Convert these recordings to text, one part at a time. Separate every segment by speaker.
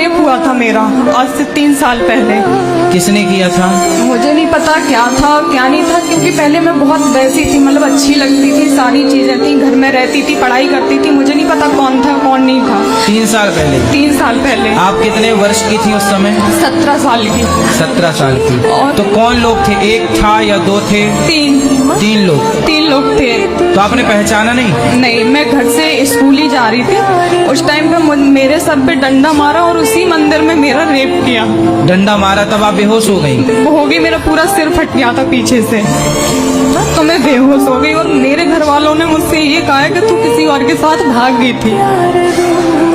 Speaker 1: Rape हुआ था मेरा आज से 3 साल पहले।
Speaker 2: किसने किया था?
Speaker 1: मुझे नहीं पता क्या था क्या नहीं था, क्योंकि पहले मैं बहुत वैसी थी, मतलब अच्छी लगती थी, सारी चीजें थी, घर में रहती थी, पढ़ाई करती थी। मुझे नहीं पता कौन था कौन नहीं था।
Speaker 2: 3 साल पहले?
Speaker 1: 3 साल पहले।
Speaker 2: आप कितने वर्ष की थी उस समय?
Speaker 1: 17 साल की।
Speaker 2: 17 साल की।
Speaker 1: और
Speaker 2: तो कौन लोग थे? एक था या 2 थे? 3 लोग।
Speaker 1: 3 लोग थे।
Speaker 2: तो आपने पहचाना नहीं?
Speaker 1: नहीं, मैं घर से स्कूल ही जा रही थी, उस टाइम पे मेरे सर पे डंडा मारा और उसी मंदिर में मेरा रेप किया।
Speaker 2: डंडा मारा तब आप बेहोश हो गई?
Speaker 1: वो हो गई, मेरा पूरा सिर फट गया था पीछे से, तो मैं बेहोश हो गई। और मेरे घर वालों ने मुझसे ये कहा कि तू किसी और के साथ भाग गई थी,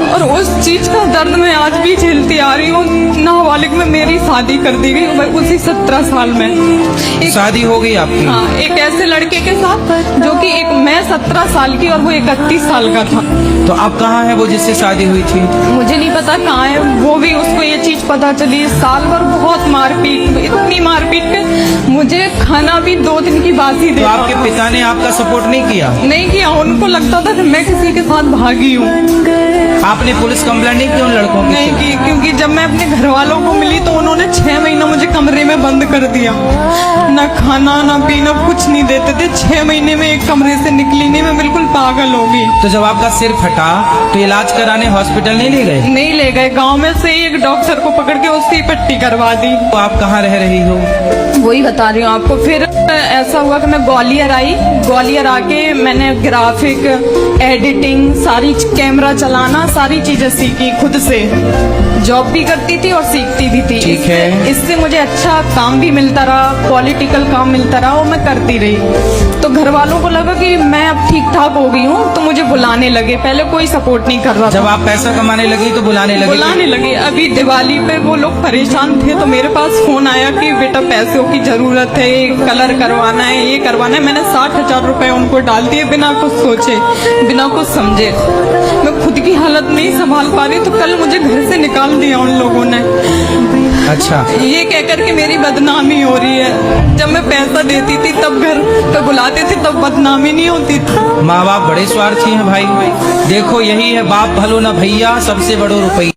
Speaker 1: और उस चीज का दर्द मैं आज भी झेलती आ रही हूँ। नाबालिग में मेरी शादी कर दी गई उसी 17 साल में।
Speaker 2: शादी हो गई आपकी?
Speaker 1: हाँ, एक ऐसे लड़के के साथ जो कि एक मैं 17 साल की और वो 31 साल का था।
Speaker 2: तो अब कहाँ है वो जिससे शादी हुई थी?
Speaker 1: मुझे नहीं पता कहाँ है वो भी, उसको ये चीज पता चली। साल भर बहुत मारपीट, इतनी मारपीट के मुझे खाना भी 2 दिन की बासी दे।
Speaker 2: तो आपके पिता ने आपका सपोर्ट नहीं किया?
Speaker 1: नहीं किया, उनको लगता था कि मैं किसी के साथ भागी हूँ।
Speaker 2: आपने पुलिस कंप्लेंट नहीं की उन लड़कों की?
Speaker 1: नहीं की, क्योंकि जब मैं अपने घर वालों को मिली तो उन्होंने 6 महीना मुझे कमरे में बंद कर दिया। ना खाना ना पीना कुछ नहीं देते थे। 6 महीने में एक कमरे से निकली नहीं, मैं बिल्कुल पागल हो गई।
Speaker 2: तो जब आपका सिर फटा तो इलाज कराने हॉस्पिटल नहीं ले गए?
Speaker 1: नहीं ले गए, गांव में से एक डॉक्टर को पकड़ के उसकी पट्टी करवा दी।
Speaker 2: तो आप कहाँ रह रही हो?
Speaker 1: वही बता रही हूँ आपको। फिर ऐसा हुआ कि मैं ग्वालियर आई। ग्वालियर आके मैंने ग्राफिक, एडिटिंग, सारी कैमरा चलाना, सारी चीजें सीखी खुद से। जॉब भी करती थी और सीखती भी थी।
Speaker 2: ठीक है।
Speaker 1: इससे मुझे अच्छा काम भी मिलता रहा, पॉलिटिकल काम मिलता रहा, वो मैं करती रही। तो घर वालों को लगा कि मैं अब ठीक ठाक हो गई हूँ, तो मुझे बुलाने लगे। पहले कोई सपोर्ट नहीं कर रहा था।
Speaker 2: जब आप पैसा कमाने लगी तो बुलाने लगे?
Speaker 1: अभी दिवाली पे वो लोग परेशान थे, तो मेरे पास फोन आया कि बेटा पैसों की जरूरत है, कलर करवाना है, ये करवाना है। मैंने 60,000 रुपए उनको डाल दिए, बिना कुछ सोचे, बिना कुछ समझे। मैं खुद की हालत नहीं संभाल पा रही, तो कल मुझे घर से निकाल दिया उन लोगों ने।
Speaker 2: अच्छा।
Speaker 1: ये कहकर के मेरी बदनामी हो रही है। जब मैं पैसा देती थी तब घर पे बुलाते थे, तब बदनामी नहीं होती थी।
Speaker 2: माँ बाप बड़े स्वार्थी हैं भाई। देखो यही है बाप भलो न भैया, सबसे बड़ो रुपया।